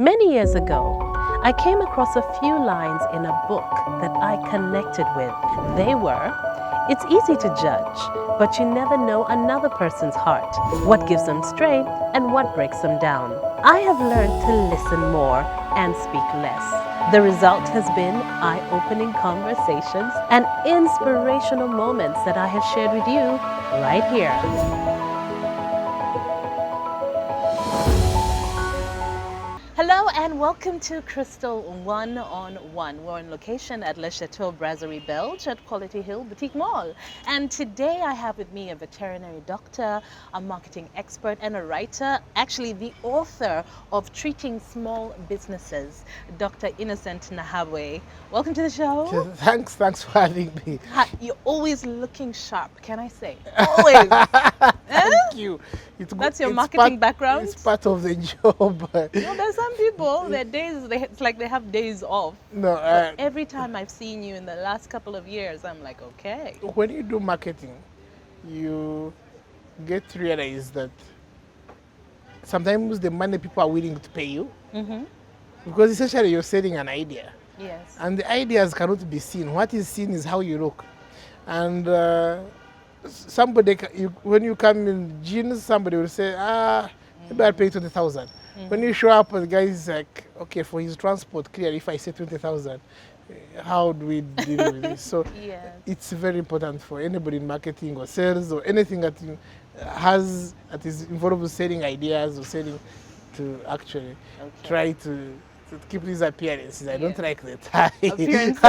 Many years ago, I came across a few lines in a book that I connected with. They were, "It's easy to judge, but you never know another person's heart, what gives them strength and what breaks them down." I have learned to listen more and speak less. The result has been eye-opening conversations and inspirational moments that I have shared with you right here. Hello and welcome to Crystal One-on-One. We're on location at Le Chateau Brasserie Belge at Quality Hill Boutique Mall. And today I have with me a veterinary doctor, a marketing expert and a writer, actually the author of Treating Small Businesses, Dr. Innocent Nahabwe. Welcome to the show. Thanks for having me. You're always looking sharp, can I say? Always. Thank you. That's your marketing background? It's part of the job. No, there's some people, their days, it's like they have days off. No, But every time I've seen you in the last couple of years, I'm like, okay. when you do marketing, you get to realize that sometimes the money people are willing to pay you, because essentially you're selling an idea. Yes. And the ideas cannot be seen. What is seen is how you look. And somebody, when you come in jeans, somebody will say, maybe I'll pay 20,000. When you show up, the guy is like, okay, for his transport, clearly, if I say 20,000, how do we deal with this? So Yes. it's very important for anybody in marketing or sales or anything that that is involved with selling ideas or selling to actually try to keep these appearances. I don't like the tie. Appearances?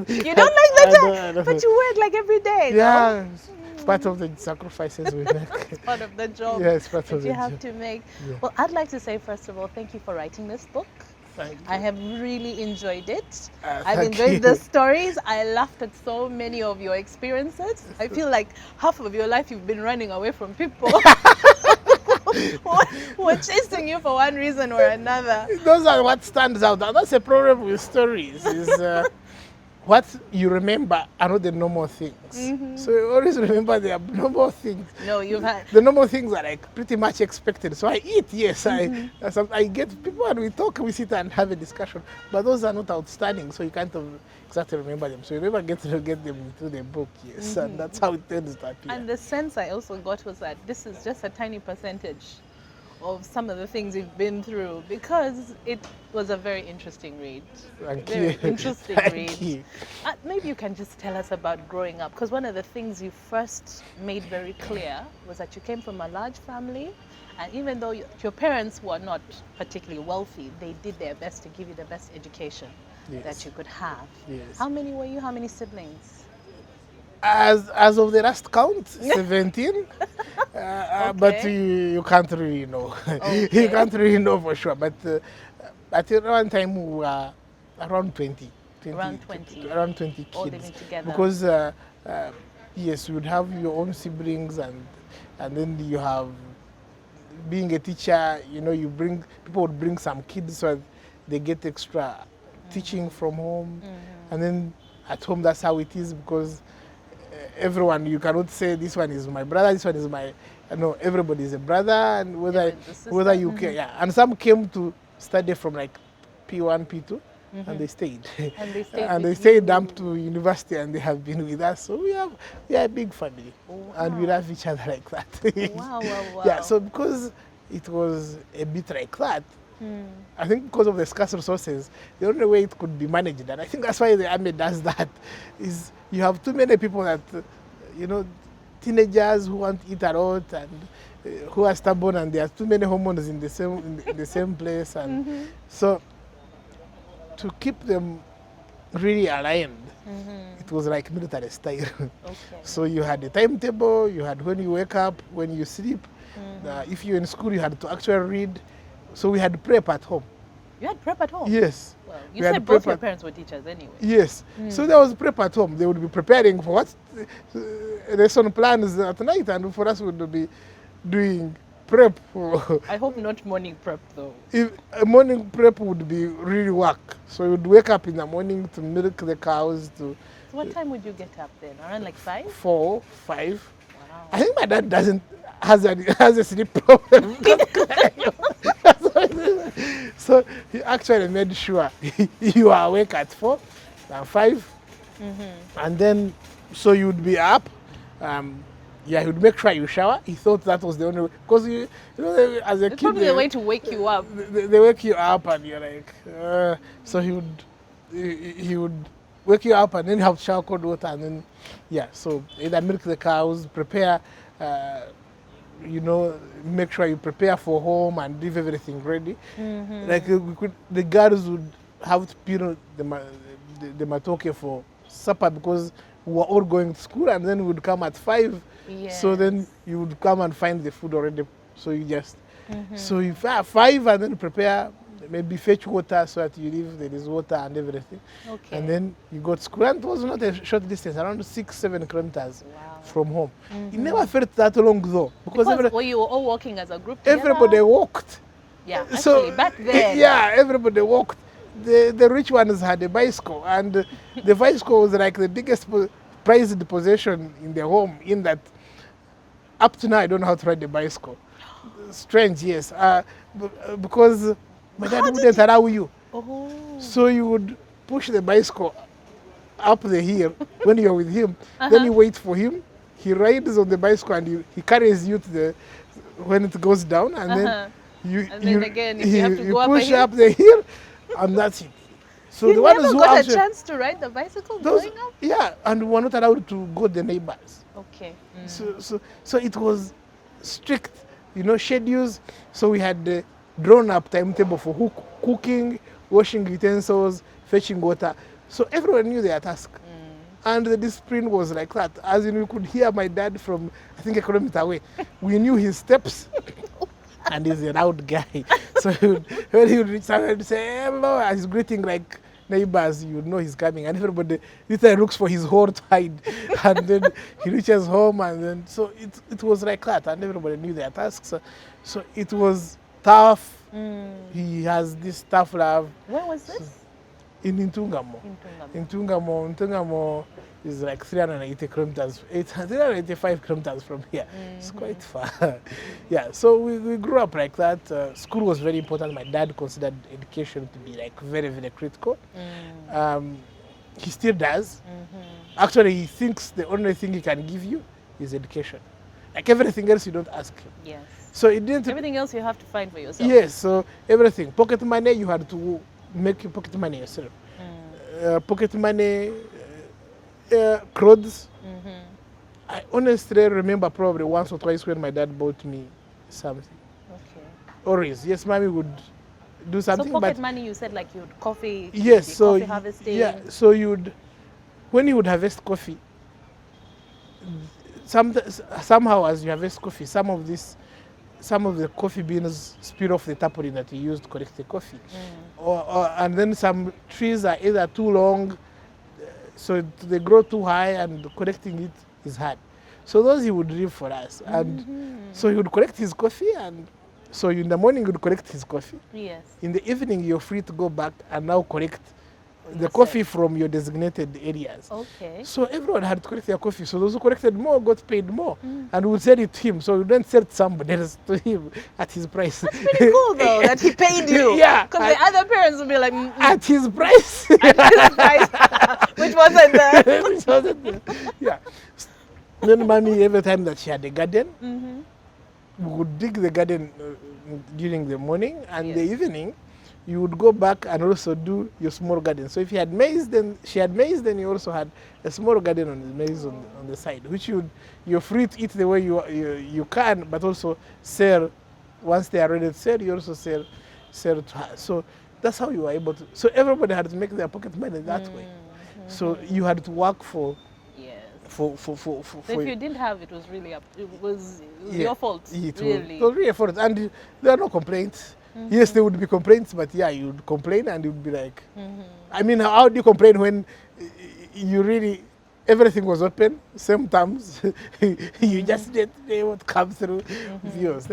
You don't like the tie? But you wear it like every day, yeah. It's part of the sacrifices we make. It's part of the job Yes, part that of you the have job. to make. Yeah. Well, I'd like to say, first of all, thank you for writing this book. Thank I you. have really enjoyed it. I've Thank enjoyed you. the stories. I laughed at so many of your experiences. I feel like half of your life you've been running away from people who are chasing you for one reason or another. Those are what stands out. That's a problem with stories. Is what you remember are not the normal things. So you always remember the abnormal things. No, you've had... The normal things are like pretty much expected. So I eat, yes. I get people and we talk, we sit and have a discussion. But those are not outstanding, so you can't exactly remember them. So you never get to get them into the book, yes. And that's how it tends to appear. And the sense I also got was that this is just a tiny percentage of some of the things you've been through, because it was a very interesting read. Thank Very you. interesting Thank read. you. Maybe you can just tell us about growing up, because one of the things you first made very clear was that you came from a large family, and even though your parents were not particularly wealthy, they did their best to give you the best education that you could have. Yes. How many were you? How many siblings? As of the last count, 17. But Okay. you can't really know. Okay. You can't really know for sure. But at one time we were around 20. Around 20. Around 20 kids. All living together. Because yes, you would have your own siblings, and then you have, being a teacher, you know, people would bring some kids so they get extra teaching from home. And then at home that's how it is, because everyone, you cannot say this one is my brother, this one is my, no, everybody is a brother, and whether you care, yeah. And some came to study from like P1, P2, and they stayed. And they stayed and with they stayed you. up to university, and they have been with us. So we are a big family, and we love each other like that. Wow. Yeah. So because it was a bit like that, I think because of the scarce resources, the only way it could be managed, and I think that's why the army does that, is you have too many people that, you know, teenagers who want to eat a lot and who are stubborn, and there are too many hormones in the same place, and so to keep them really aligned, it was like military style. Okay. So you had a timetable, you had when you wake up, when you sleep. If you're in school, you had to actually read. So we had prep at home. You had prep at home? Yes. Well, We you had said both prep your at- parents were teachers anyway. Yes. So there was prep at home. They would be preparing for what lesson plans at night, and for us we would be doing prep. I hope not morning prep though. If a morning prep would be really work. So you would wake up in the morning to milk the cows to So what time would you get up then? Around like 5? 4, 5. Wow. I think my dad has a sleep problem. So he actually made sure you are awake at 4 and 5. And then, so you'd be up. Yeah, he would make sure you shower. He thought that was the only way. Because, you know, as a It's kid, probably a way to wake you up. they wake you up and you're like, so he would wake you up and then have shower cold water and then, yeah, so either milk the cows, prepare, you know, make sure you prepare for home and leave everything ready. Like the girls would have to peel the matoke for supper because we were all going to school and then we would come at 5. Yes. So then you would come and find the food already. So you just, so you 5 and then prepare, maybe fetch water so that you leave, there is water and everything. Okay. And then you go to school. And it was not a short distance, around 6-7 kilometers from home. It never felt that long though. Because you were all walking as a group together? everybody walked. Yeah, actually, So, back then. yeah, everybody walked. The rich ones had a bicycle, and the bicycle was like the biggest prized possession in the home, in that up to now I don't know how to ride the bicycle. Strange, yes. Because my dad wouldn't allow you. Oh. So you would push the bicycle up the hill when you're with him. Then you wait for him. He rides on the bicycle and he carries you to the when it goes down, and then you push up the hill, and that's it. So You the ones never who got a actually, chance to ride the bicycle growing up? yeah, and we were not allowed to go the neighbors. Okay. So it was strict, you know, schedules. So we had the drawn up timetable for cooking, washing utensils, fetching water. So everyone knew their task. And the discipline was like that. As in, we could hear my dad from, I think, a kilometer away. We knew his steps. And he's a loud guy. So when he would reach somewhere, he'd say, hello, and he's greeting like neighbors, you know he's coming. And everybody literally looks for his hole to hide. And then he reaches home, and then, so it was like that. And everybody knew their tasks. So it was tough. He has this tough love. Where was this? In Ntungamo. Ntungamo is like 380 kilometers, 385 kilometers from here. It's quite far. Yeah, so we grew up like that. School was very important. My dad considered education to be like very, very critical. He still does. Actually, he thinks the only thing he can give you is education. Like everything else, you don't ask him. Yes. So it didn't. Everything else you have to find for yourself. Yes, so everything. Pocket money, you had to make your pocket money yourself. Pocket money, clothes. I honestly remember probably once or twice when my dad bought me something. Okay. Always, yes, mommy would do something. So pocket money, you said like you'd coffee. Yes, so coffee harvesting. yeah, so when you would harvest coffee, somehow as you harvest coffee, some of the coffee beans spill off the tarpaulin that you used to collect the coffee. And then some trees are either too long, so they grow too high, and collecting it is hard. So those he would leave for us. And so he would collect his coffee, and so in the morning he would collect his coffee. Yes. In the evening you're free to go back and now collect the coffee from your designated areas. Okay. So everyone had to collect their coffee. So those who collected more got paid more, and would sell it to him. So we don't sell to somebody else, to him at his price. That's pretty cool though that he paid you. Yeah. Because the other parents would be like, At his price. which wasn't there. Yeah. Then mommy, every time that she had a garden, we would dig the garden during the morning, and the evening you would go back and also do your small garden. So if you had maize, then she had maize, then you also had a small garden on the maize on the side, which you're free to eat the way you can, but also sell. Once they are ready to sell, you also sell to her. So that's how you were able to. So everybody had to make their pocket money that way. So you had to work for. So if you didn't have, it was really it was your fault. Really. It was really your fault, and there are no complaints. Yes, there would be complaints, but yeah, you would complain and you'd be like, I mean, how do you complain when you really, everything was open, same terms, you just didn't what come through with yours.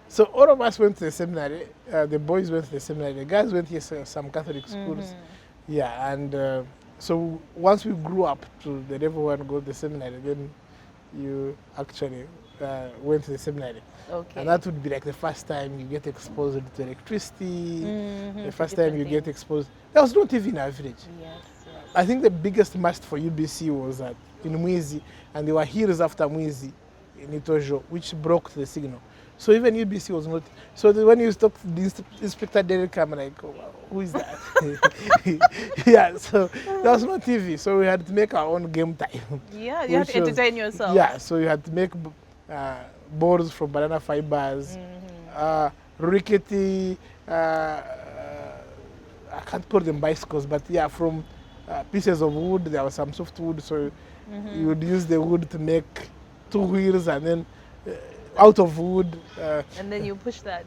So all of us went to the seminary, the boys went to the seminary, the guys went to some Catholic schools. Yeah, and so once we grew up to the level where we go to the seminary, then you actually went to the seminary. Okay. And that would be like the first time you get exposed to electricity, the first time you get exposed. There was no TV in our village. Yes, yes. I think the biggest must for UBC was that in Mwizi, and there were hills after Mwizi in Itojo, which broke the signal. So even UBC was not. So when you talk to the Inspector Derek, I'm like, oh, wow, who is that? Yeah, so there was no TV, so we had to make our own game time. Yeah, you have to entertain yourself. Yeah, so you had to make boards from banana fibers, rickety, I can't call them bicycles, but yeah, from pieces of wood. There was some softwood, so you would use the wood to make two wheels, and then out of wood. And then you push that.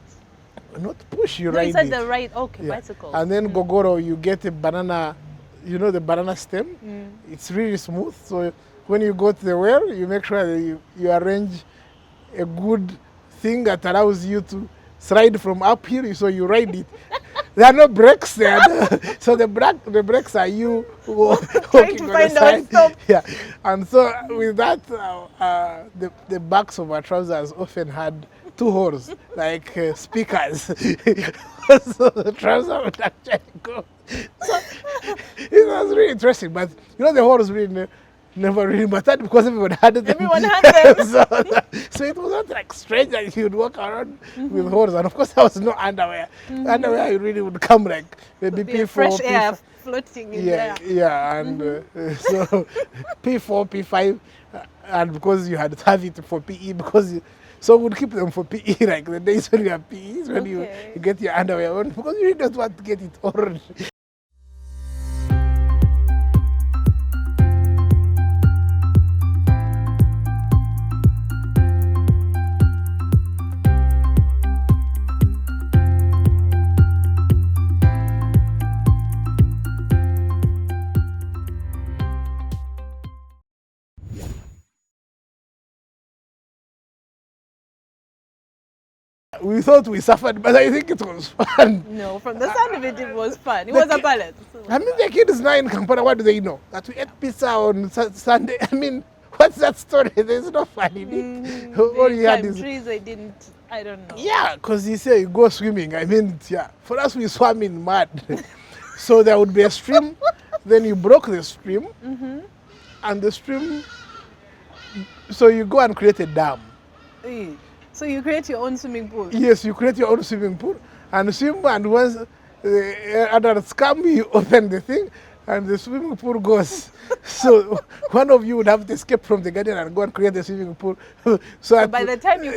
Not push, you No, ride you said it. the right, okay, bicycle. And then gogoro, you get a banana, you know the banana stem? It's really smooth, so when you go to the well, you make sure that you arrange a good thing that allows you to slide from uphill, so you ride it. There are no brakes there. So the brakes are you Trying to find out stop. Yeah, and so with that, the backs of our trousers often had two holes, like speakers. So the trouser would actually go. So it was really interesting, but you know the holes really never really mattered because everyone had them. Everyone had them. So it was not like strange that you would walk around with holes. And of course, there was no underwear. Underwear, you really would come like maybe P4, fresh P5. air floating in there. Yeah, and so P4, P5, and because you had to have it for PE, so we'd keep them for PE, like the days when you have PEs, when you get your underwear on, because you really don't want to get it orange. We thought we suffered, but I think it was fun. No, from the sound of it, it was fun. It was a balance. I mean, the kids now in Kampala, what do they know? That we ate pizza on Sunday? I mean, what's that story? There's no fun in it. All you had is trees, I didn't, I don't know. Yeah, because you say you go swimming. I mean, yeah, for us we swam in mud. So there would be a stream, then you broke the stream, and the stream, so you go and create a dam. So you create your own swimming pool? Yes, you create your own swimming pool and swim, and once the adults come, you open the thing and the swimming pool goes. So one of you would have to escape from the garden and go and create the swimming pool. So by the time you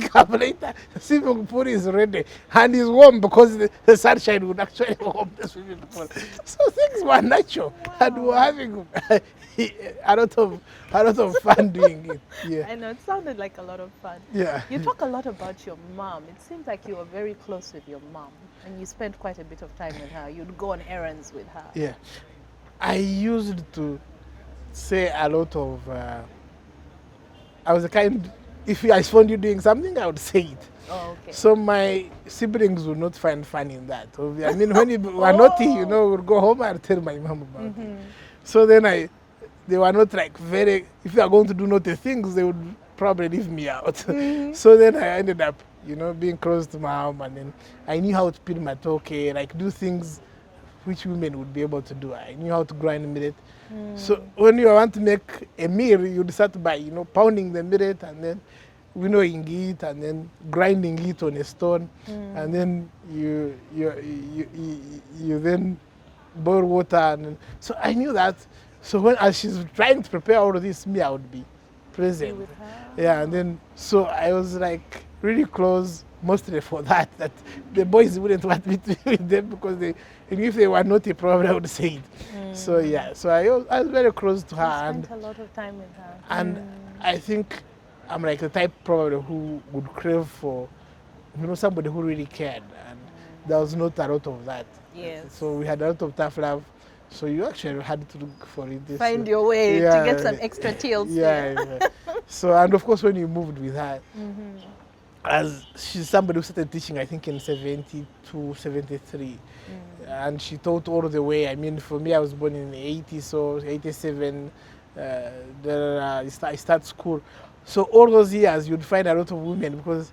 come later, the swimming pool is ready and is warm because the sunshine would actually warm the swimming pool. So things were natural, and we were having a lot of fun doing it. Yeah. I know, it sounded like a lot of fun. Yeah. You talk a lot about your mom. It seems like you were very close with your mom and you spent quite a bit of time with her. You'd go on errands with her. Yeah. I used to say a lot of, I was the kind, if I found you doing something, I would say it. Oh, okay. So my siblings would not find fun in that. I mean, when you were naughty, you know, we'd go home and tell my mom about it. So then they were not like very, if they are going to do naughty things, they would probably leave me out. So then I ended up, you know, being close to my mom, and then I knew how to peel matoke, like do things which women would be able to do. I knew how to grind millet. So when you want to make a meal, you'd start by, you know, pounding the millet and then winnowing it and then grinding it on a stone, and then you then boil water, and so I knew that. So when as she's trying to prepare all of this, I would be present. With her. Yeah, and then so I was like really close, mostly for that the boys wouldn't want me to be with them because if they were naughty, probably I would say it. So yeah, so I was very close to her. I spent a lot of time with her. And I think I'm like the type probably who would crave for, you know, somebody who really cared, and there was not a lot of that. Yes. So we had a lot of tough love. So you actually had to look for it. Find your way to get some extra tails. Yeah. So, and of course, when you moved with her, as she's somebody who started teaching, I think in 72, 73. And she taught all the way. I mean, for me, I was born in 80, so 87. I start school. So all those years, you'd find a lot of women because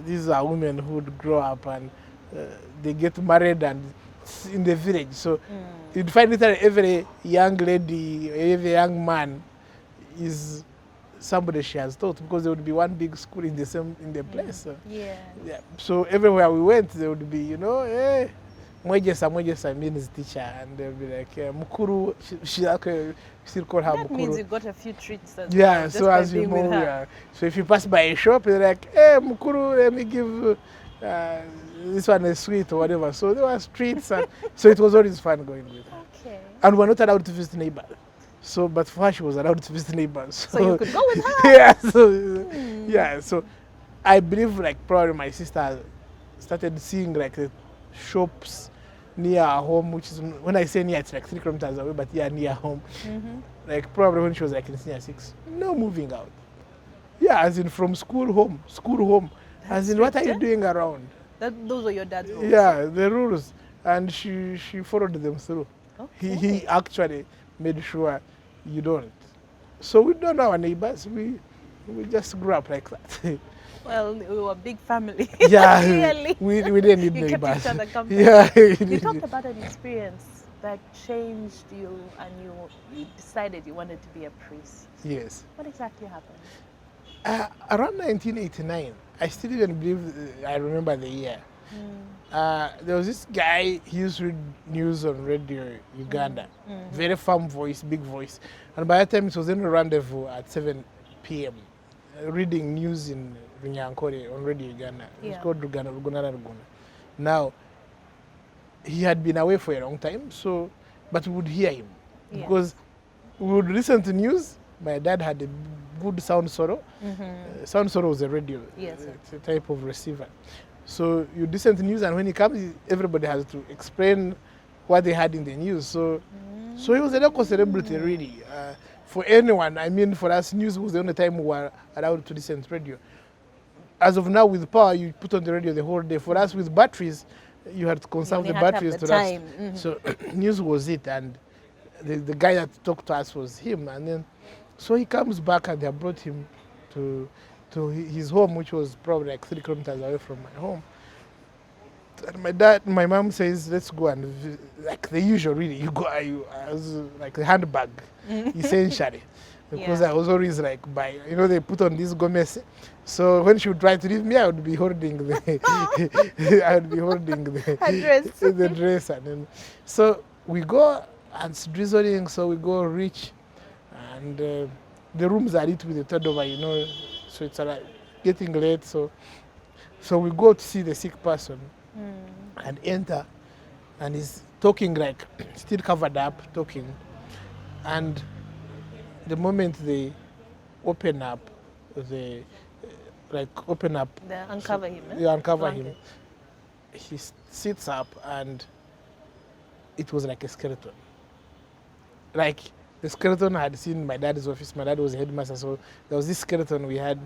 these are women who would grow up and they get married and it's in the village. So you'd find literally every young lady, every young man is somebody she has taught because there would be one big school in the place. So, Yeah. yeah. So everywhere we went, there would be, hey, Mwejesa means teacher, and they'll be like, Mukuru, she still call her That Mukuru. means you got a few treats as Yeah, well, just so by as you being with know, her. yeah. So if you pass by a shop, they're like, hey, Mukuru, let me give this one is sweet or whatever. So there were treats, and so it was always fun going with her. Okay. And we're not allowed to visit neighbors. So, but for her, she was allowed to visit neighbors. So you could go with her. Yeah, so, yeah, so I believe like probably my sister started seeing like the shops near her home, which is, when I say near, it's like 3 kilometers away, but yeah, near home. Like probably when she was like in senior 6, no moving out. Yeah, as in from school home. As in, what are you doing around? Those were your dad's rules. Yeah, the rules. And she followed them through. Okay. He actually made sure you don't. So we don't know our neighbors. We just grew up like that. Well, we were a big family. Yeah, Really. we didn't need You kept neighbors. each other company. Yeah. You talked about an experience that changed you and you decided you wanted to be a priest. Yes. What exactly happened? Around 1989, I still even believe, I remember the year. There was this guy, he used to read news on Radio Uganda. Very firm voice, big voice. And by that time, it was in a rendezvous at 7 p.m. Reading news in Runyankore on Radio Uganda. It's Yeah. called Rugana. Now, he had been away for a long time, so, but we would hear him. Yes. Because we would listen to news. My dad had a good sound sorrow. Sound sorrow was a radio. Yes. It's a type of receiver. So you listen to news, and when he comes, everybody has to explain what they had in the news. So he was a local celebrity, really. For anyone, I mean, for us, news was the only time we were allowed to listen to radio. As of now, with power, you put on the radio the whole day. For us, with batteries, you had to conserve only the had to have batteries the to last. time. So news was it, and the guy that talked to us was him. And then, so he comes back, and they brought him to his home, which was probably like 3 kilometers away from my home. And my mom says, let's go and like the usual, really. You go, I was like a handbag, essentially. Because Yeah. I was always like, they put on this gomez. So when she would try to leave me, I would be holding the, dress. the dress. And then, so we go, and it's drizzling, so we go reach, and the rooms are lit with the third over, so it's like getting late. So we go to see the sick person and enter, and he's talking like still covered up, talking. And the moment they open up, they uncover him. They uncover him. Blanket. He sits up, and it was like a skeleton. Like the skeleton I had seen in my dad's office. My dad was a headmaster, so there was this skeleton we had.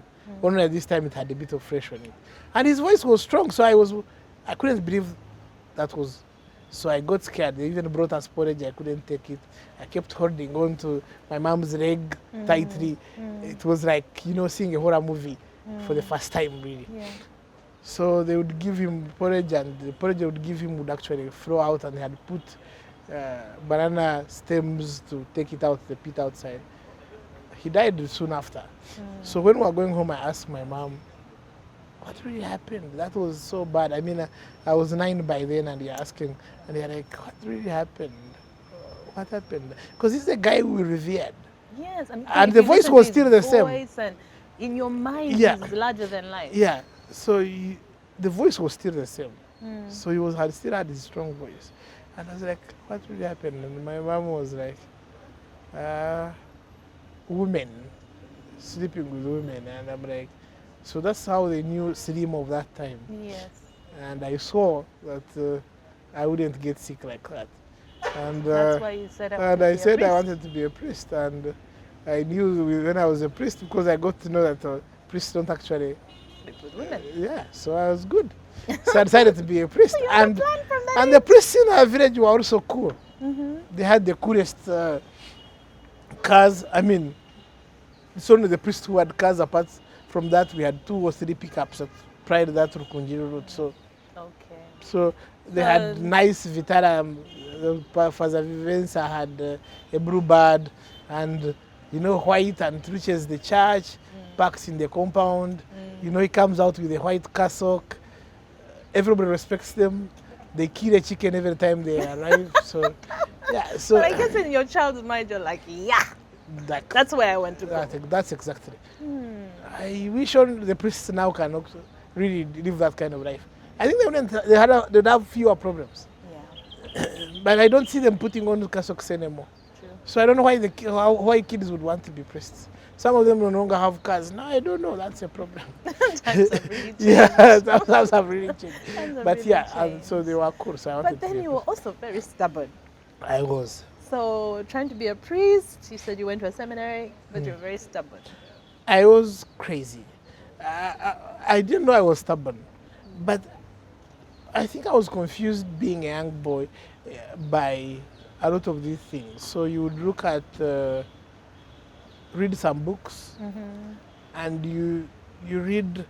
Only at this time it had a bit of flesh on it. And his voice was strong, so I couldn't believe that was. So I got scared. They even brought us porridge. I couldn't take it. I kept holding on to my mom's leg tightly. It was like, seeing a horror movie for the first time, really. Yeah. So they would give him porridge, and the porridge they would give him would actually flow out, and they had put banana stems to take it out, the pit outside. He died soon after. So when we were going home, I asked my mom, what really happened? That was so bad. I mean, I was 9 by then, and you're asking, and they're like, what really happened? What happened? Because he's a guy we revered. Yes, and And if the you voice listen was to still his the same. voice and in your mind, Yeah. he's larger than life. Yeah, so the voice was still the same. So he still had his strong voice. And I was like, what really happened? And my mom was like, women, sleeping with women. And I'm like, so that's how they knew Slim of that time. Yes. And I saw that I wouldn't get sick like that. And That's why you said I and wanted I to be a said I priest. wanted to be a priest. And I knew when I was a priest, because I got to know that priests don't actually. Sleep with women. Yeah, so I was good. So I decided to be a priest. You had a And plan from that the priests in our village were also cool. Mm-hmm. They had the coolest cars. I mean, it's only the priest who had cars. Apart from that, we had 2 or 3 pickups prior to that Rukunjiri route. Okay. So they had nice Vitara. Father Vivenza had a blue bird, and white, and reaches the church, parks in the compound. He comes out with a white cassock. Everybody respects them. They kill a chicken every time they arrive. So, yeah. So But I guess in your child's mind, you're like, yeah, that's where I want to go. That's exactly. I wish on the priests now can also really live that kind of life. I think they'd have fewer problems. Yeah. But I don't see them putting on cassocks anymore. True. So I don't know why kids would want to be priests. Some of them no longer have cars. No, I don't know. That's a problem. Times have really changed. Yeah, times have really changed. Times have But really yeah, changed. so they were cool. So I wanted But then to be you were also very stubborn. I was. So trying to be a priest, you said you went to a seminary, but you were very stubborn. I was crazy. I didn't know I was stubborn, but I think I was confused being a young boy by a lot of these things. So you would look at, read some books, and you read,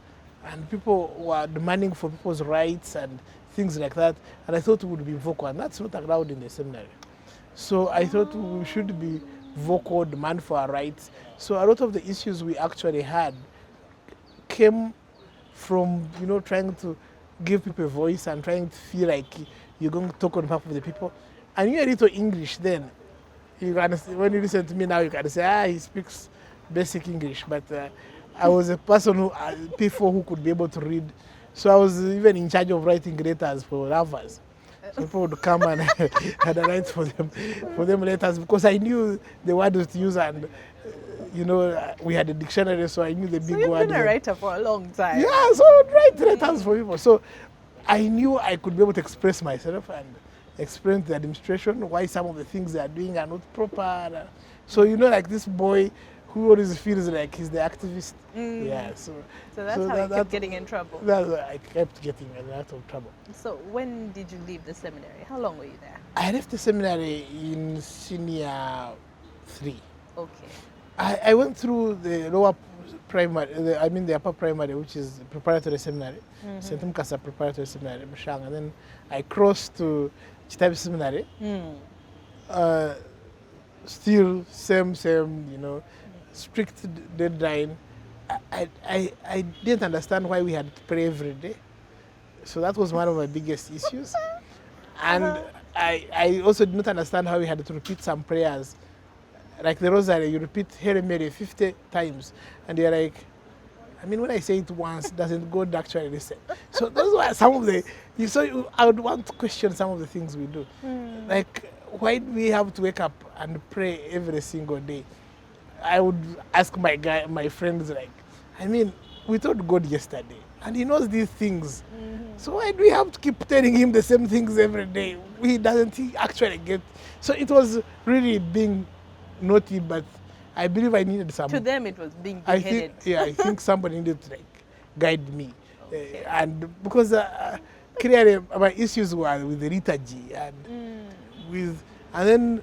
and people were demanding for people's rights and things like that. And I thought we would be vocal, and that's not allowed in the seminary. So I thought we should be vocal, demand for our rights. So a lot of the issues we actually had came from trying to give people a voice and trying to feel like you're going to talk on behalf of the people. And you're a little English then. You can, when you listen to me now, you can say, he speaks basic English. But I was a person who could be able to read. So I was even in charge of writing letters for lovers. So people would come and I'd write for them letters, because I knew the words to use, and we had a dictionary, so I knew the big word. So you've been a writer for a long time. Yeah, so I would write letters for people. So I knew I could be able to express myself and explain to the administration why some of the things they are doing are not proper. So like this boy who always feels like he's the activist. Yeah, so that's how you kept getting in trouble. That's why I kept getting a lot of trouble. So when did you leave the seminary? How long were you there? I left the seminary in senior 3. Okay. I went through the lower primary, the upper primary, which is preparatory seminary, St. Mkasa Preparatory Seminary, Mshang, and then I crossed to Chitabi Seminary. Still same, strict deadline. I didn't understand why we had to pray every day. So that was one of my biggest issues. And I also did not understand how we had to repeat some prayers. Like the rosary, you repeat Hail Mary 50 times. And you're like, when I say it once, doesn't God actually listen? So those were some of the, I would want to question some of the things we do. Like, why do we have to wake up and pray every single day? I would ask my friends, we told God yesterday, and he knows these things. So why do we have to keep telling him the same things every day? He doesn't actually get. So it was really being naughty, but I believe I needed some. To them, it was being beheaded. I think somebody needed to guide me, and because clearly my issues were with the liturgy and then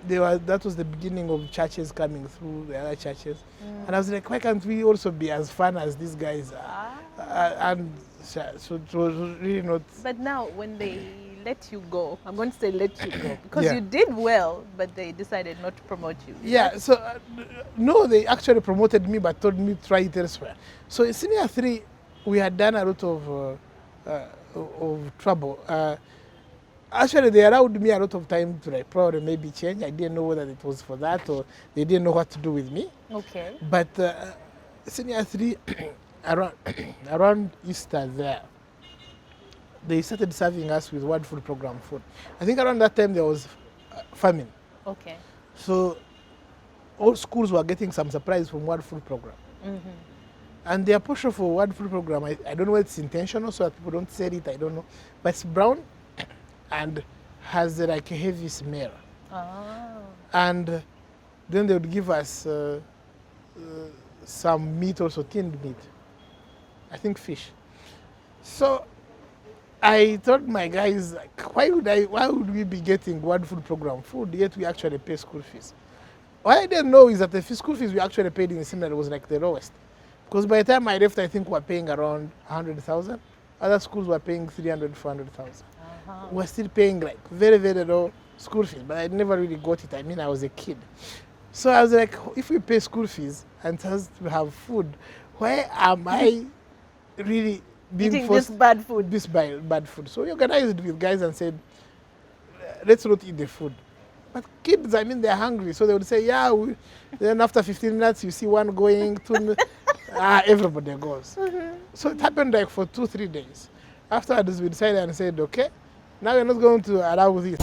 that was the beginning of churches coming through, the other churches. And I was like, why can't we also be as fun as these guys are? And so it was really not. But now when they let you go, I'm going to say let you go, because you did well, but they decided not to promote you. Yeah, so no, they actually promoted me, but told me to try it elsewhere. So in senior 3, we had done a lot of trouble. Actually, they allowed me a lot of time to probably maybe change. I didn't know whether it was for that or they didn't know what to do with me. Okay. But senior 3, around Easter there, they started serving us with World Food Program food. I think around that time there was famine. Okay. So all schools were getting some supplies from World Food Program. And their portion for World Food Program, I don't know if it's intentional so that people don't sell it, I don't know. But it's brown and has a heavy smell. And then they would give us some meat, also tinned meat. I think fish. So I told my guys, why would we be getting World Food Program food, yet we actually pay school fees? what I didn't know is that the school fees we actually paid in the seminary was like the lowest. Because by the time I left, I think we were paying around 100,000. Other schools were paying 300, 400,000. We're still paying like very, very low school fees, but I never really got it. I mean, I was a kid. So I was like, if we pay school fees and just have food, why am I really being Eating forced this bad food? this bad food? So we organized with guys and said, let's not eat the food. But kids, I mean, they're hungry. So they would say, yeah, then after 15 minutes, you see one going, 2 minutes, everybody goes. So it happened like for 2-3 days. Afterwards, we decided and said, okay, now we're not going to allow this.